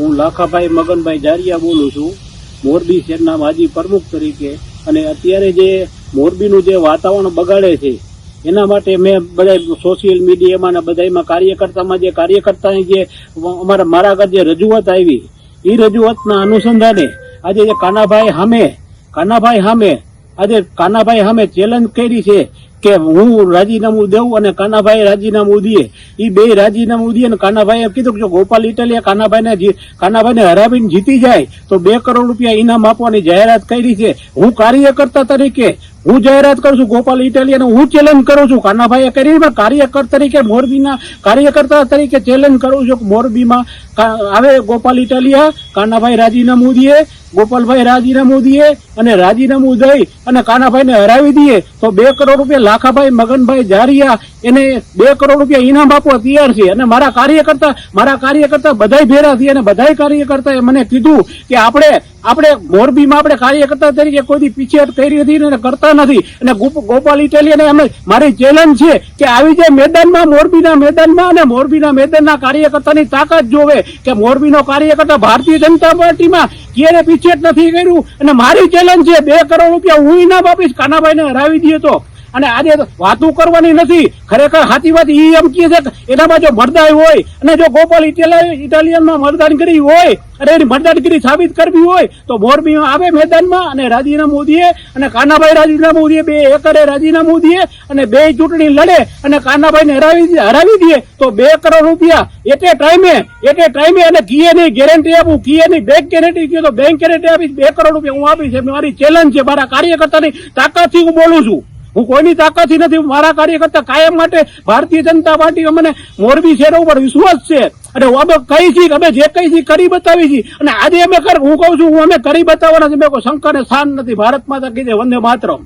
હું લાખાભાઈ મગનભાઈ જારિયા બોલું છું, મોરબી શહેરના માજી પ્રમુખ તરીકે. અને અત્યારે જે મોરબીનું જે વાતાવરણ બગાડે છે એના માટે મેં બધા સોશિયલ મીડિયામાં ને બધામાં કાર્યકર્તામાં જે કાર્યકર્તાની જે મારા આગળ જે રજૂઆત આવી એ રજૂઆતના અનુસંધાને આજે જે કાનાભાઈ સામે ચેલેન્જ કરી છે કે હું રાજીનામું દઉં અને કાનાભાઈ રાજીનામું દે. એ બે રાજીનામું દે અને કાનાભાઈએ કીધું કે જો ગોપાલ ઇટાલિયા કાનાભાઈને હરાવીને જીતી જાય તો 2 કરોડ રૂપિયા ઇનામ આપવાની જાહેરાત કરી છે. હું કાર્યકર્તા તરીકે હું જાહેરાત કરું છું, ગોપાલ ઇટાલિયાને હું ચેલેન્જ કરું છું. કાનાભાઈએ કરી કાર્યકર્તા તરીકે મોરબીના કાર્યકર્તા તરીકે ચેલેન્જ કરું છું. મોરબીમાં આવે ગોપાલ ઇટાલિયા, કાનાભાઈ રાજીનામું દે, ગોપાલભાઈ રાજીનામું દે અને રાજીનામું દઈ અને કાનાભાઈને હરાવી દઈએ તો 2 કરોડ રૂપિયા લાખાભાઈ મગનભાઈ જારિયા એને 2 કરોડ રૂપિયા ઇનામ આપવા તૈયાર છે. અને મારા કાર્યકર્તા બધાય ભેરા થયા અને બધાય કાર્યકર્તાએ મને કીધું કે આપણે મોરબીમાં આપણે કાર્યકર્તા તરીકે કોઈ પીછેહટ કરી હતી અને કરતા નથી. અને ગોપાલ ઇટાલિયાને અમે મારી ચેલેન્જ છે કે આવી જાય મેદાનમાં, મોરબીના મેદાનમાં, અને મોરબીના મેદાનના કાર્યકર્તાની તાકાત જોવે કે મોરબીનો કાર્યકર્તા ભારતીય જનતા પાર્ટીમાં ક્યારે પીછેહટ નથી કર્યું. અને મારી ચેલેન્જ છે 2 કરોડ રૂપિયા હું ઇનામ આપીશ કાનાભાઈને હરાવી દઈએ તો. અને આજે વાતું કરવાની નથી, ખરેખર સાચી વાત ઈ એમ કહે છે એનામાં જો મરદાઈ હોય અને જો ગોપાલ ઇટાલિયનમાં મરદાનગીરી હોય અને એની મરદાનગીરી સાબિત કરવી હોય તો મોરબીમાં આવે મેદાનમાં અને રાજીનામું દે અને કાનાભાઈ રાજીનામું દે, 2 એકરે રાજીનામું દે અને 2 ચૂંટણી લડે અને કાનાભાઈને હરાવી દે તો 2 કરોડ રૂપિયા એટે ટાઈમે અને કીએની ગેરંટી આપું, કીએની બેંક ગેરંટી કહે તો બેંક ગેરંટી આપીશ, 2 કરોડ રૂપિયા હું આપીશ. મારી ચેલેન્જ છે, મારા કાર્યકર્તાની તાકાતથી હું બોલું છું. હું કોઈની તાકાતથી નથી. મારા કાર્યકર્તા કાયમ માટે ભારતીય જનતા પાર્ટી અમને મોરબી શહેર ઉપર વિશ્વાસ છે અને અમે કહી છીએ અમે જે કહી છીએ કરી બતાવી છીએ. અને આજે હું કહું છું અમે કરી બતાવવાના છે. મેં કોઈ શંકાને સ્થાન નથી. ભારત માતા કીધે વંદે માતરમ.